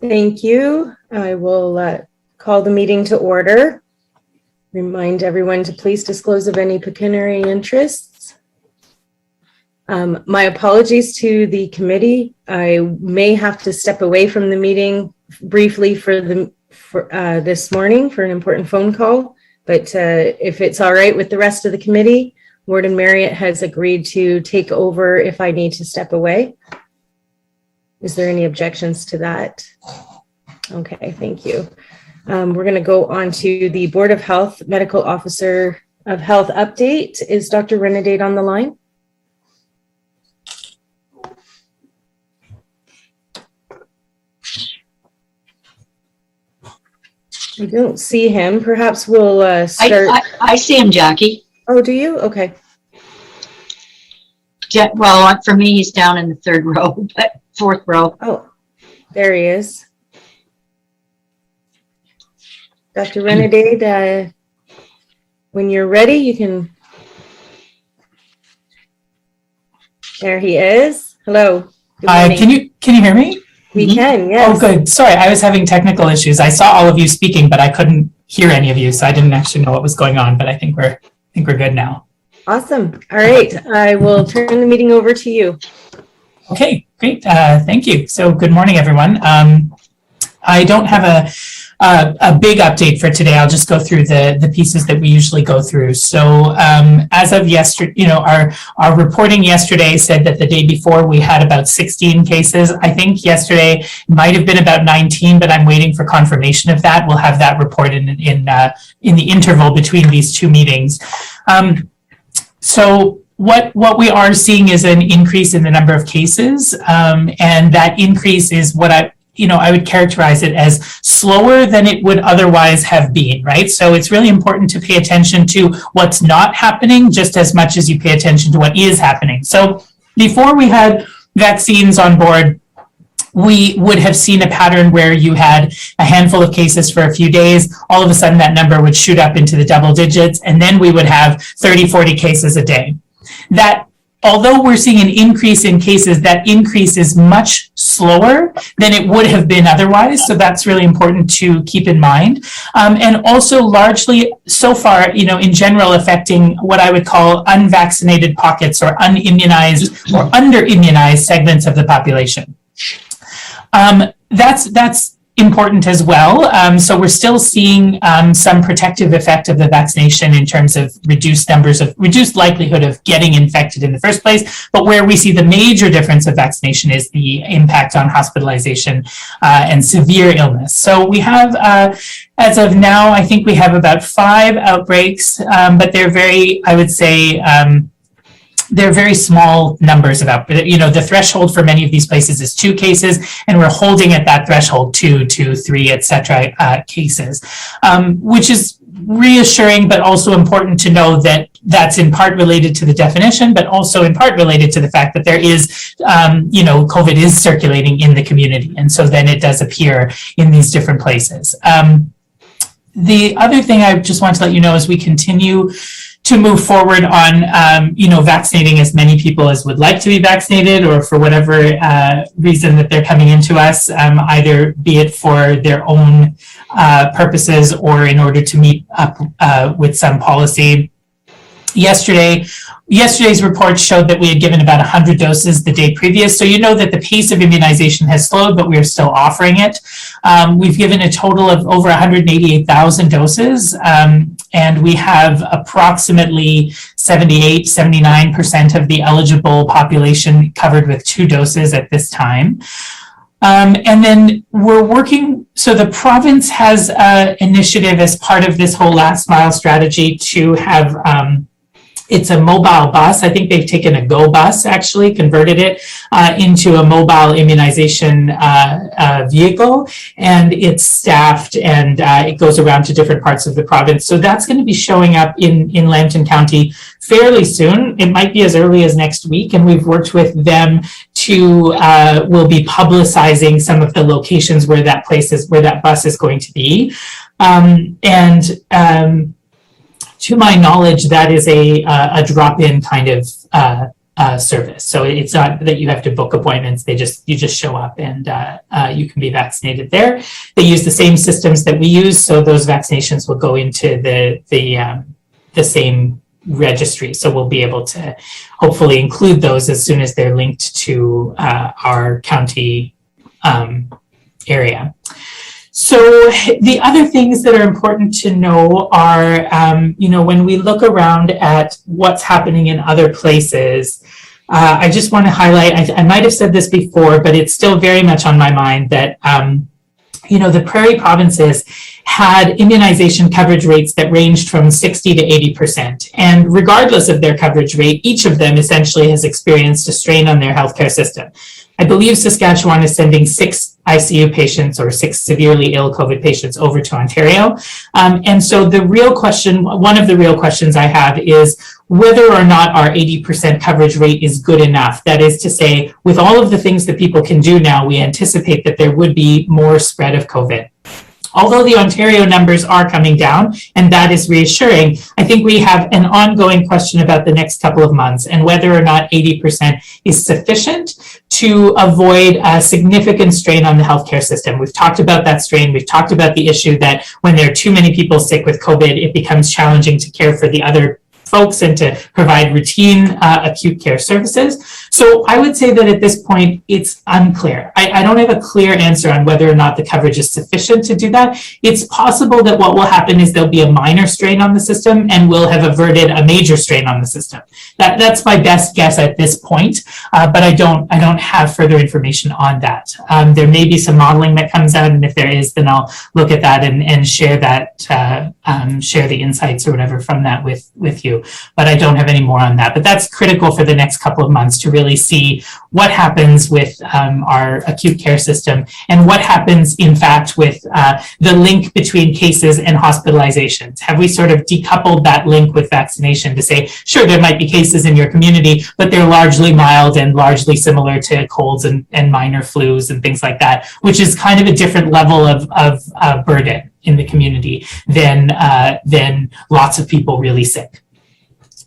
Thank you. I will call the meeting to order. Remind everyone to please disclose of any pecuniary interests. My apologies to the committee. I may have to step away from the meeting briefly for this morning for an important phone call, but if it's all right with the rest of the committee, Warden Marriott has agreed to take over if I need to step away. Is there any objections to that? Okay, thank you. We're going to go on to the Board of Health Medical Officer of Health update. Is Dr. Renedade on the line? I don't see him. Perhaps we'll start. I see him, Jackie. Oh, do you? Okay. Yeah, well, for me, he's down in the third row, but fourth row. Oh, there he is. Dr. Renedade, when you're ready, you can. There he is. Hello. Can you hear me? We can, yes. Oh, good. Sorry, I was having technical issues. I saw all of you speaking, but I couldn't hear any of you, so I didn't actually know what was going on. But I think we're good now. Awesome. All right, I will turn the meeting over to you. Okay, great. Thank you. So, good morning, everyone. I don't have a big update for today. I'll just go through the pieces that we usually go through. So as of yesterday, our reporting yesterday said that the day before we had about 16 cases. I think yesterday might have been about 19, but I'm waiting for confirmation of that. We'll have that report in the interval between these two meetings. So what we are seeing is an increase in the number of cases, and that increase is what I would characterize it as slower than it would otherwise have been, right? So it's really important to pay attention to what's not happening just as much as you pay attention to what is happening. So before we had vaccines on board, we would have seen a pattern where you had a handful of cases for a few days. All of a sudden, that number would shoot up into the double digits, and then we would have 30, 40 cases a day. That although we're seeing an increase in cases, that increase is much slower than it would have been otherwise. So that's really important to keep in mind. And also largely so far, in general, affecting what I would call unvaccinated pockets or unimmunized or under-immunized segments of the population. That's important as well. So we're still seeing some protective effect of the vaccination in terms of reduced likelihood of getting infected in the first place. But where we see the major difference of vaccination is the impact on hospitalization and severe illness. So we have, as of now, I think we have about 5 outbreaks, but they're they're very small numbers of outbreaks. The threshold for many of these places is 2 cases, and we're holding at that threshold 2, 3, etc. Cases, which is reassuring, but also important to know that that's in part related to the definition, but also in part related to the fact that there is, COVID is circulating in the community, and so then it does appear in these different places. The other thing I just want to let you know is we continue to move forward on, vaccinating as many people as would like to be vaccinated, or for whatever reason that they're coming into us, either be it for their own purposes or in order to meet up with some policy. Yesterday's report showed that we had given about 100 doses the day previous. So that the pace of immunization has slowed, but we're still offering it. We've given a total of over 188,000 doses, and we have approximately 78-79% of the eligible population covered with 2 doses at this time. And then we're working, so the province has an initiative as part of this whole last mile strategy to have it's a mobile bus. I think they've taken a Go bus, actually, converted it into a mobile immunization vehicle, and it's staffed, and it goes around to different parts of the province. So that's going to be showing up in Lambton County fairly soon. It might be as early as next week, and we've worked with them to, we'll be publicizing some of the locations where that bus is going to be. To my knowledge, that is a drop-in kind of service. So it's not that you have to book appointments. You just show up and you can be vaccinated there. They use the same systems that we use, so those vaccinations will go into the same registry. So we'll be able to hopefully include those as soon as they're linked to our county area. So the other things that are important to know are, when we look around at what's happening in other places, I just want to highlight, I might have said this before, but it's still very much on my mind that, the prairie provinces had immunization coverage rates that ranged from 60 to 80%. And regardless of their coverage rate, each of them essentially has experienced a strain on their healthcare system. I believe Saskatchewan is sending 6 ICU patients or 6 severely ill COVID patients over to Ontario. And so one of the real questions I have is whether or not our 80% coverage rate is good enough. That is to say, with all of the things that people can do now, we anticipate that there would be more spread of COVID. Although the Ontario numbers are coming down, and that is reassuring, I think we have an ongoing question about the next couple of months and whether or not 80% is sufficient to avoid a significant strain on the healthcare system. We've talked about that strain. We've talked about the issue that when there are too many people sick with COVID, it becomes challenging to care for the other folks and to provide routine acute care services. So I would say that at this point, it's unclear. I don't have a clear answer on whether or not the coverage is sufficient to do that. It's possible that what will happen is there'll be a minor strain on the system and we'll have averted a major strain on the system. That's my best guess at this point, but I don't have further information on that. There may be some modeling that comes out, and if there is, then I'll look at that and share that, share the insights or whatever from that with you. But I don't have any more on that. But that's critical for the next couple of months to really see what happens with our acute care system and what happens, in fact, with the link between cases and hospitalizations. Have we sort of decoupled that link with vaccination to say, sure, there might be cases in your community, but they're largely mild and largely similar to colds and minor flus and things like that, which is kind of a different level of burden in the community than lots of people really sick.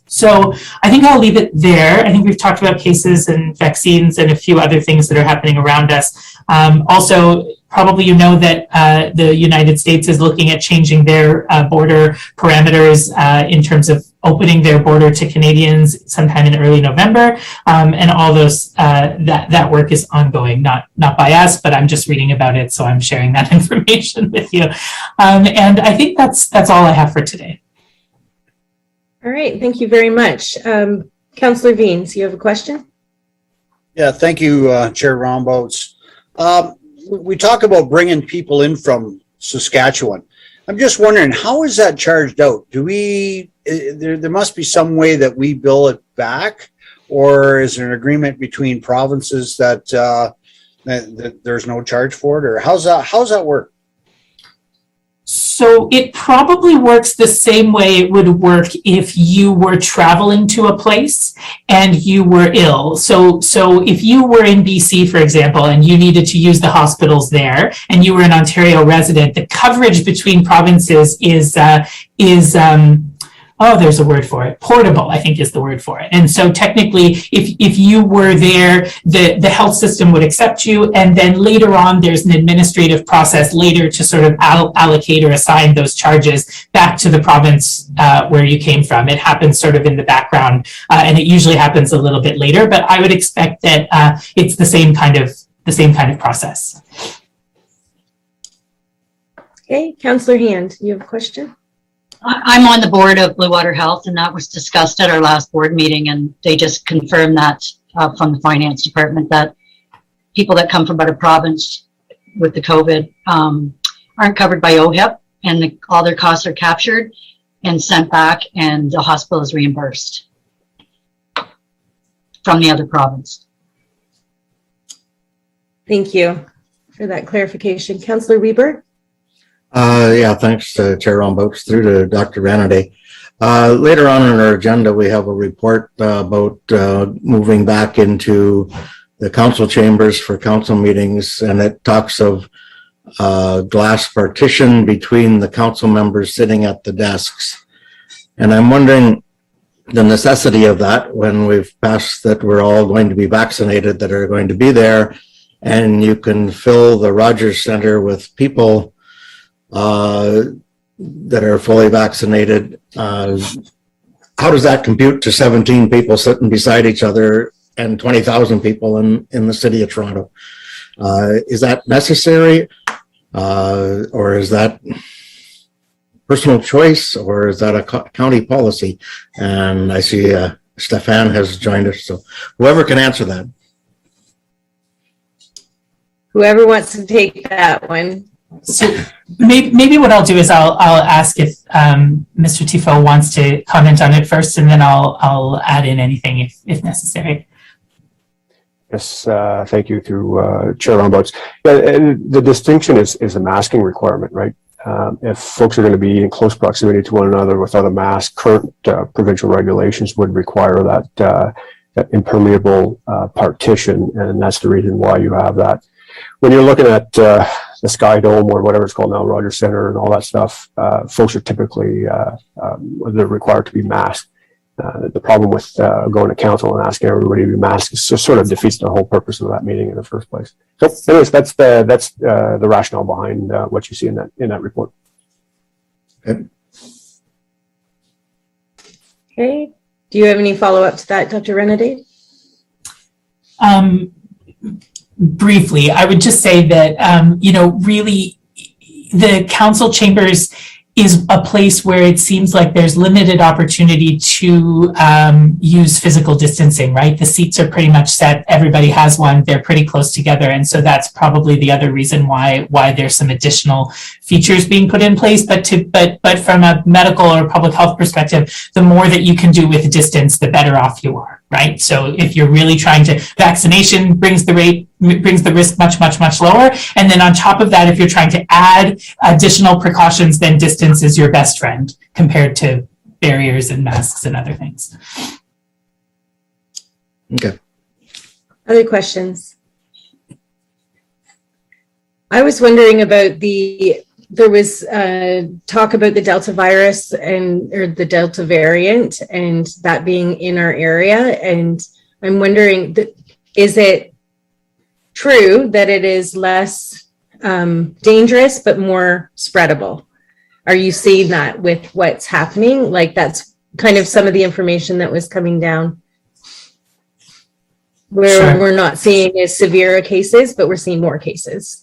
So I think I'll leave it there. I think we've talked about cases and vaccines and a few other things that are happening around us. Also, probably you know that the United States is looking at changing their border parameters in terms of opening their border to Canadians sometime in early November. And all those, that work is ongoing, not by us, but I'm just reading about it. So I'm sharing that information with you. And I think that's all I have for today. All right, thank you very much. Councillor Veens, you have a question? Yeah, thank you, Chair Romboats. We talk about bringing people in from Saskatchewan. I'm just wondering, how is that charged out? Do we, there must be some way that we bill it back, or is there an agreement between provinces that, that there's no charge for it, or how's that work? So it probably works the same way it would work if you were traveling to a place and you were ill. So if you were in BC, for example, and you needed to use the hospitals there, and you were an Ontario resident, the coverage between provinces is there's a word for it. Portable, I think, is the word for it. And so technically, if you were there, the health system would accept you. And then later on, there's an administrative process later to sort of allocate or assign those charges back to the province where you came from. It happens sort of in the background, and it usually happens a little bit later. But I would expect that it's the same kind of process. Okay, Councillor Hand, you have a question? I'm on the board of Blue Water Health, and that was discussed at our last board meeting, and they just confirmed that from the finance department that people that come from out of province with the COVID aren't covered by OHIP, and all their costs are captured and sent back, and the hospital is reimbursed from the other province. Thank you for that clarification. Councillor Weber? Yeah, thanks to Chair Romboats, through to Dr. Vanaday. Later on in our agenda, we have a report about moving back into the council chambers for council meetings, and it talks of glass partition between the council members sitting at the desks. And I'm wondering, the necessity of that when we've passed that we're all going to be vaccinated that are going to be there, and you can fill the Rogers Center with people that are fully vaccinated. How does that compute to 17 people sitting beside each other and 20,000 people in the city of Toronto? Is that necessary, or is that personal choice, or is that a county policy? And I see Stefan has joined us, so whoever can answer that. Whoever wants to take that one. So maybe what I'll do is I'll ask if Mr. Tifo wants to comment on it first, and then I'll add in anything if necessary. Yes, thank you through Chair Roundabouts. The distinction is a masking requirement, right? If folks are going to be in close proximity to one another without a mask, current provincial regulations would require that impermeable partition, and that's the reason why you have that. When you're looking at the Sky Dome or whatever it's called now, Rogers Center and all that stuff, folks are typically they're required to be masked. The problem with going to council and asking everybody to be masked sort of defeats the whole purpose of that meeting in the first place. So, anyways, that's the rationale behind what you see in that report. Okay. Do you have any follow-up to that, Dr. Renedy? Briefly, I would just say that, really the council chambers is a place where it seems like there's limited opportunity to use physical distancing, right? The seats are pretty much set. Everybody has one. They're pretty close together. And so that's probably the other reason why there's some additional features being put in place. But from a medical or public health perspective, the more that you can do with distance, the better off you are, right? So if you're really trying to, vaccination brings the risk much, much, much lower. And then on top of that, if you're trying to add additional precautions, then distance is your best friend compared to barriers and masks and other things. Okay. Other questions? I was wondering about there was talk about the Delta virus or the Delta variant and that being in our area. And I'm wondering, is it true that it is less dangerous but more spreadable? Are you seeing that with what's happening? Like, that's kind of some of the information that was coming down, where Sure. We're not seeing as severe cases, but we're seeing more cases.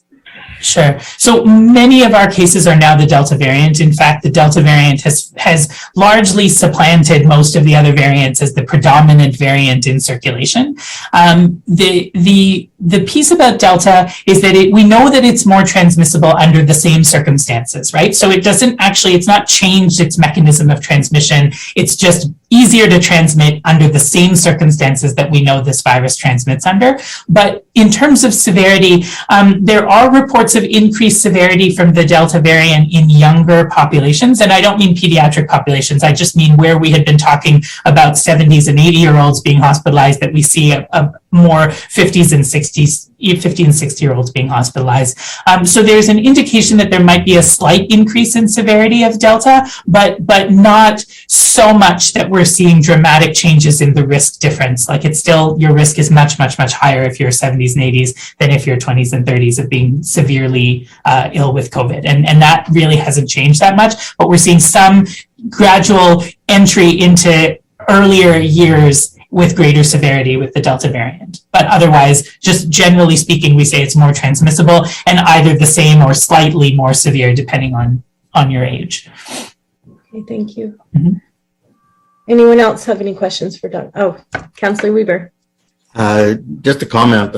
Sure. So many of our cases are now the Delta variant. In fact, the Delta variant has largely supplanted most of the other variants as the predominant variant in circulation. The piece about Delta is that we know that it's more transmissible under the same circumstances, right? So it's not changed its mechanism of transmission. It's just easier to transmit under the same circumstances that we know this virus transmits under. But in terms of severity, there are reports of increased severity from the Delta variant in younger populations. And I don't mean pediatric populations. I just mean where we had been talking about 70s and 80-year-olds being hospitalized, that we see a more 50s and 60s, 50 and 60-year-olds being hospitalized. So there's an indication that there might be a slight increase in severity of Delta, but not so much that we're seeing dramatic changes in the risk difference. Like, it's still, your risk is much, much, much higher if you're 70s and 80s than if you're 20s and 30s of being severely ill with COVID. And that really hasn't changed that much, but we're seeing some gradual entry into earlier years with greater severity with the Delta variant. But otherwise, just generally speaking, we say it's more transmissible and either the same or slightly more severe depending on your age. Okay, thank you. Mm-hmm. Anyone else have any questions for Doug? Oh, Councillor Weber. Just a comment,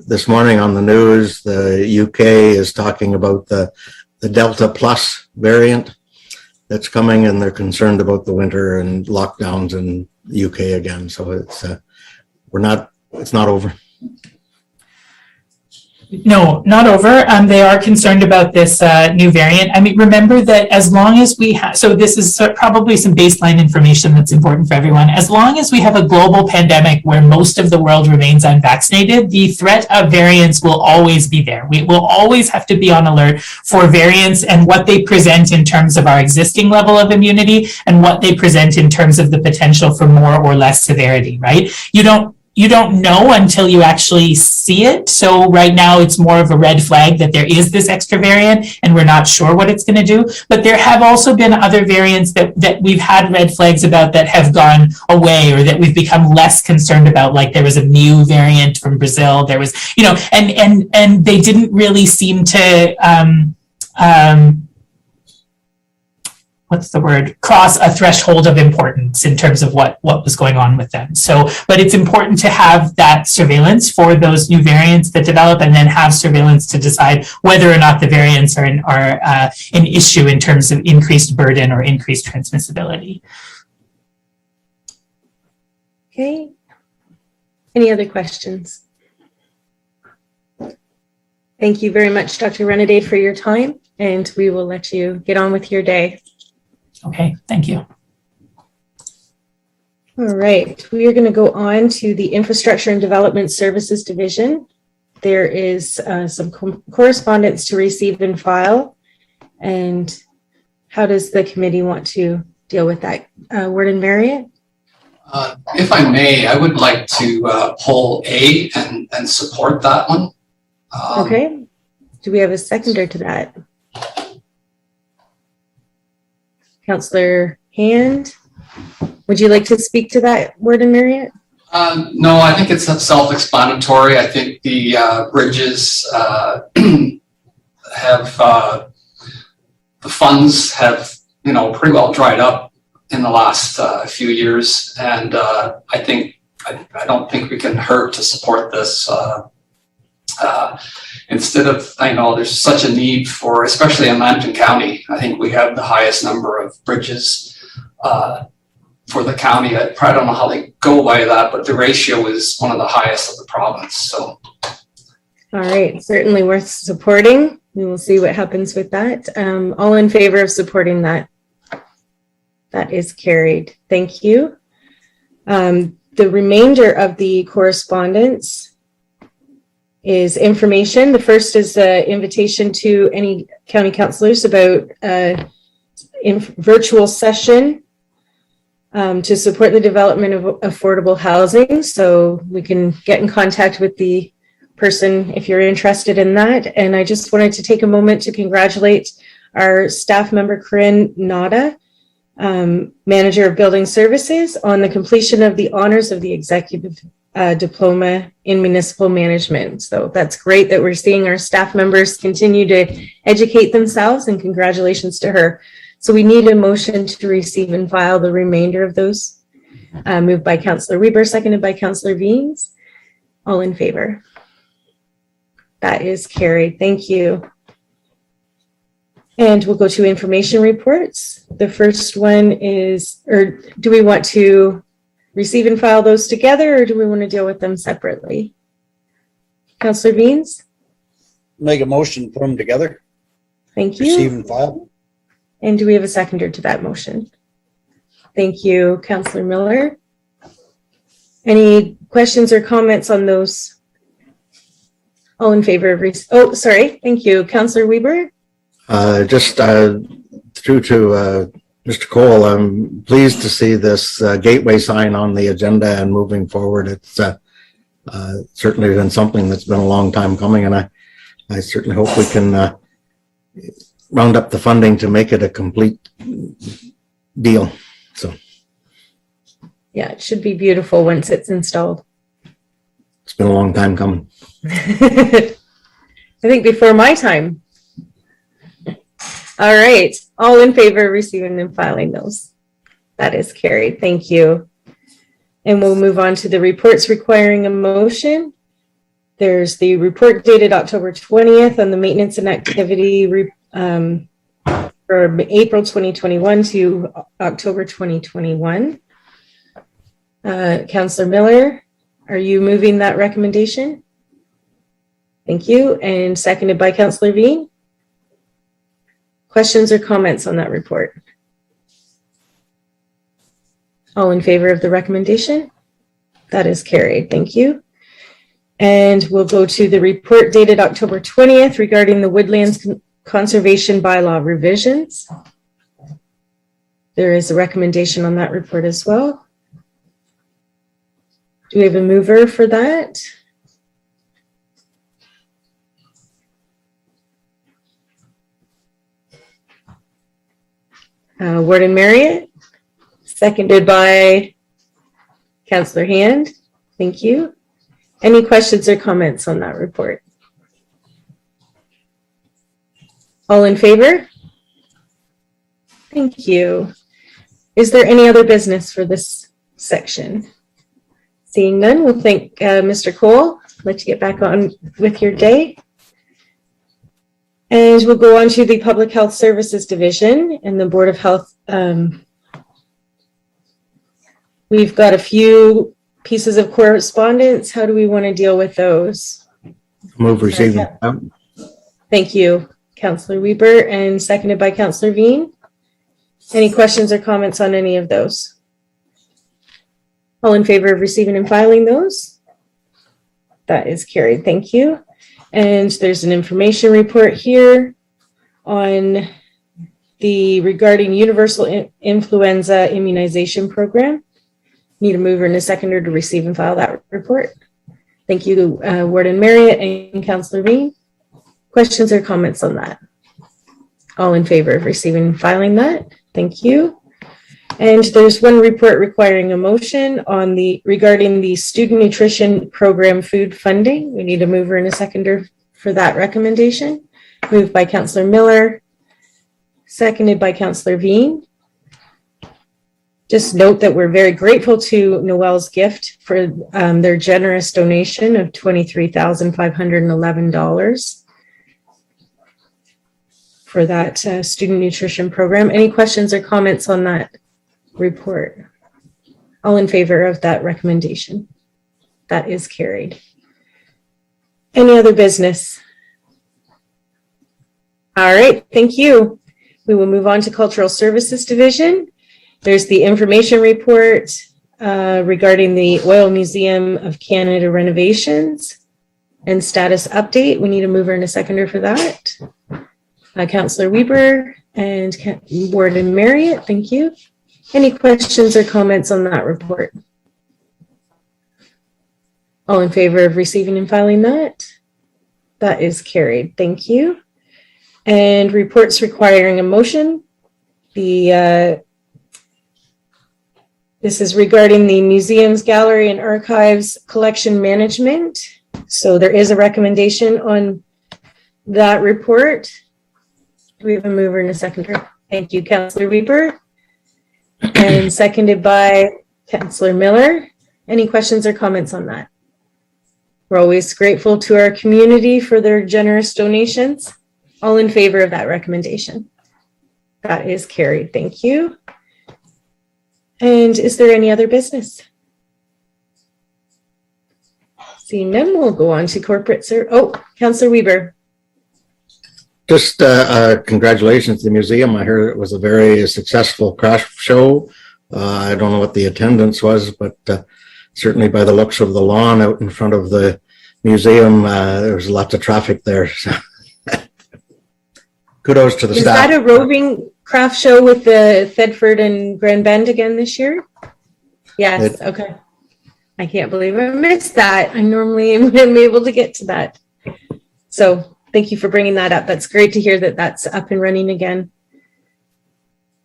this morning on the news, the UK is talking about the Delta Plus variant that's coming, and they're concerned about the winter and lockdowns in the UK again. So it's not over. No, not over. They are concerned about this new variant. I mean, remember that as long as we have, so this is probably some baseline information that's important for everyone. As long as we have a global pandemic where most of the world remains unvaccinated, the threat of variants will always be there. We will always have to be on alert for variants and what they present in terms of our existing level of immunity and what they present in terms of the potential for more or less severity, right? You don't know until you actually see it. So right now it's more of a red flag that there is this extra variant and we're not sure what it's going to do. But there have also been other variants that we've had red flags about that have gone away or that we've become less concerned about. Like there was a new variant from Brazil. There was, and they didn't really seem to, cross a threshold of importance in terms of what was going on with them. So, but it's important to have that surveillance for those new variants that develop and then have surveillance to decide whether or not the variants are an issue in terms of increased burden or increased transmissibility. Okay. Any other questions? Thank you very much, Dr. Renaday, for your time, and we will let you get on with your day. Okay, thank you. All right, we are going to go on to the Infrastructure and Development Services Division. There is some correspondence to receive and file. And how does the committee want to deal with that? Warden Marriott? If I may, I would like to pull A and support that one. Okay. Do we have a seconder to that? Councillor Hand, would you like to speak to that, Warden Marriott? No, I think it's self-explanatory. I think the bridges have, the funds have, pretty well dried up in the last few years. And I don't think we can hurt to support this. Instead of, there's such a need for, especially in Lambton County, I think we have the highest number of bridges for the county. I probably don't know how they go by that, but the ratio is one of the highest of the province. So, all right, certainly worth supporting. We will see what happens with that. All in favor of supporting that? That is carried. Thank you. The remainder of the correspondence is information. The first is an invitation to any county councillors about virtual session to support the development of affordable housing. So we can get in contact with the person if you're interested in that. And I just wanted to take a moment to congratulate our staff member, Corinne Nada, Manager of Building Services, on the completion of the honors of the Executive Diploma in Municipal Management. So that's great that we're seeing our staff members continue to educate themselves, and congratulations to her. So we need a motion to receive and file the remainder of those. Moved by Councillor Weber, seconded by Councillor Veens. All in favor? That is carried. Thank you. And we'll go to information reports. The first one is, or do we want to receive and file those together, or do we want to deal with them separately? Councillor Veens? Make a motion, put them together. Thank you. Receive and file. And do we have a seconder to that motion? Thank you, Councillor Miller. Any questions or comments on those? All in favor of, thank you. Councillor Weber? Just through to Mr. Cole, I'm pleased to see this gateway sign on the agenda and moving forward. It's certainly been something that's been a long time coming, and I certainly hope we can round up the funding to make it a complete deal. So, yeah, it should be beautiful once it's installed. It's been a long time coming. I think before my time. All right, all in favor of receiving and filing those? That is carried. Thank you. And we'll move on to the reports requiring a motion. There's the report dated October 20th on the maintenance and activity from April 2021 to October 2021. Councillor Miller, are you moving that recommendation? Thank you. And seconded by Councillor Veen. Questions or comments on that report? All in favor of the recommendation? That is carried. Thank you. And we'll go to the report dated October 20th regarding the Woodlands Conservation Bylaw revisions. There is a recommendation on that report as well. Do we have a mover for that? Warden Marriott, seconded by Councillor Hand. Thank you. Any questions or comments on that report? All in favor? Thank you. Is there any other business for this section? Seeing none, we'll thank Mr. Cole. Let you get back on with your day. And we'll go on to the Public Health Services Division and the Board of Health. We've got a few pieces of correspondence. How do we want to deal with those? Move receiving. Thank you, Councillor Weber, and seconded by Councillor Veen. Any questions or comments on any of those? All in favor of receiving and filing those? That is carried. Thank you. And there's an information report here on the regarding universal influenza immunization program. Need a mover and a seconder to receive and file that report. Thank you, Warden Marriott and Councillor Veen. Questions or comments on that? All in favor of receiving and filing that? Thank you. And there's one report requiring a motion on the regarding the student nutrition program food funding. We need a mover and a seconder for that recommendation. Moved by Councillor Miller, seconded by Councillor Veen. Just note that we're very grateful to Noel's Gift for their generous donation of $23,511 for that student nutrition program. Any questions or comments on that report? All in favor of that recommendation? That is carried. Any other business? All right, thank you. We will move on to Cultural Services Division. There's the information report regarding the Oil Museum of Canada renovations and status update. We need a mover and a seconder for that. Councillor Weber and Warden Marriott, thank you. Any questions or comments on that report? All in favor of receiving and filing that? That is carried. Thank you. And reports requiring a motion. This is regarding the Museums, Gallery, and Archives collection management. So there is a recommendation on that report. Do we have a mover and a seconder? Thank you, Councillor Weber. And seconded by Councillor Miller. Any questions or comments on that? We're always grateful to our community for their generous donations. All in favor of that recommendation? That is carried. Thank you. And is there any other business? Seeing none, we'll go on to corporate service. Oh, Councillor Weber. Just congratulations to the museum. I heard it was a very successful craft show. I don't know what the attendance was, but certainly by the looks of the lawn out in front of the museum, there was lots of traffic there. So kudos to the staff. Is that a roving craft show with the Thedford and Grand Bend again this year? Yes. Okay. I can't believe I missed that. I normally am able to get to that. So thank you for bringing that up. That's great to hear that that's up and running again.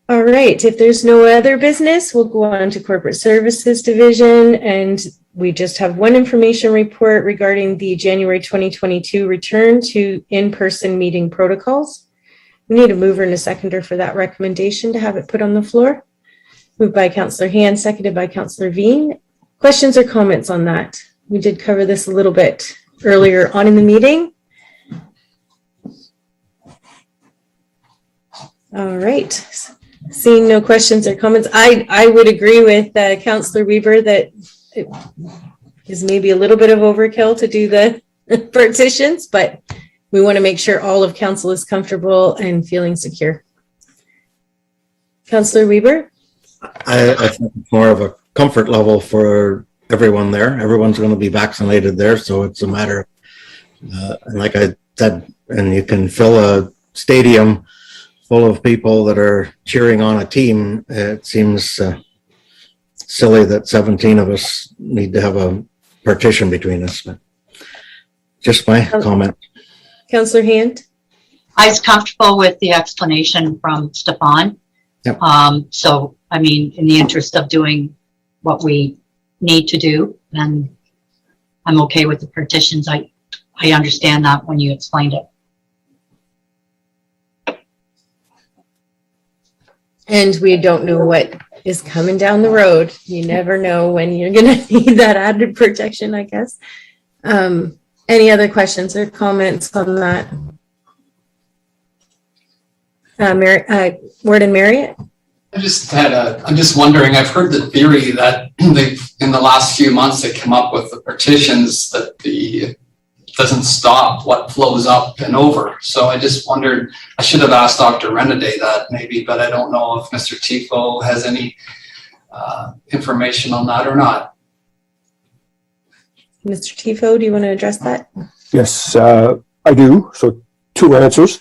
All right. If there's no other business, we'll go on to Corporate Services Division. And we just have one information report regarding the January 2022 return to in-person meeting protocols. We need a mover and a seconder for that recommendation to have it put on the floor. Moved by Councillor Hand, seconded by Councillor Veen. Questions or comments on that? We did cover this a little bit earlier on in the meeting. All right. Seeing no questions or comments, I would agree with Councillor Weber that it is maybe a little bit of overkill to do the partitions, but we want to make sure all of council is comfortable and feeling secure. Councillor Weber? I think it's more of a comfort level for everyone there. Everyone's going to be vaccinated there, so it's a matter of, and like I said, and you can fill a stadium full of people that are cheering on a team. It seems silly that 17 of us need to have a partition between us. But just my comment. Councillor Hand? I was comfortable with the explanation from Stefan. Yep. So, I mean, in the interest of doing what we need to do, then I'm okay with the partitions. I understand that when you explained it. And we don't know what is coming down the road. You never know when you're going to need that added protection, I guess. Any other questions or comments on that? Warden Marriott? I'm just wondering, I've heard the theory that in the last few months, they come up with the partitions that it doesn't stop what flows up and over. So I just wondered, I should have asked Dr. Renaday that maybe, but I don't know if Mr. Tifo has any information on that or not. Mr. Tifo, do you want to address that? Yes, I do. So 2 answers.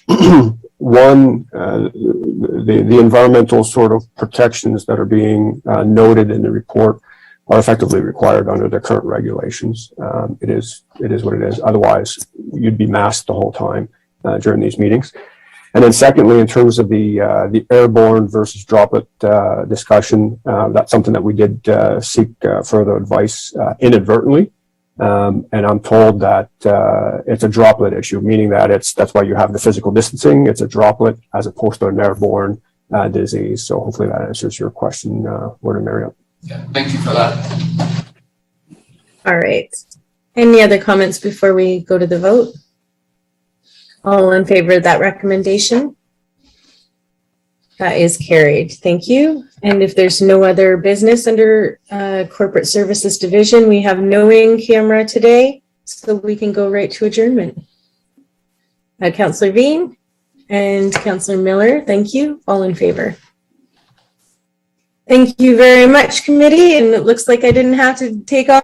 One, the environmental sort of protections that are being noted in the report are effectively required under the current regulations. It is what it is. Otherwise, you'd be masked the whole time during these meetings. And then secondly, in terms of the airborne versus droplet discussion, that's something that we did seek further advice inadvertently. And I'm told that it's a droplet issue, meaning that that's why you have the physical distancing. It's a droplet as opposed to an airborne disease. So hopefully that answers your question, Warden Marriott. Yeah, thank you for that. All right. Any other comments before we go to the vote? All in favor of that recommendation? That is carried. Thank you. And if there's no other business under Corporate Services Division, we have no in-camera today, so we can go right to adjournment. Councillor Veen and Councillor Miller, thank you. All in favor? Thank you very much, committee. And it looks like I didn't have to take off.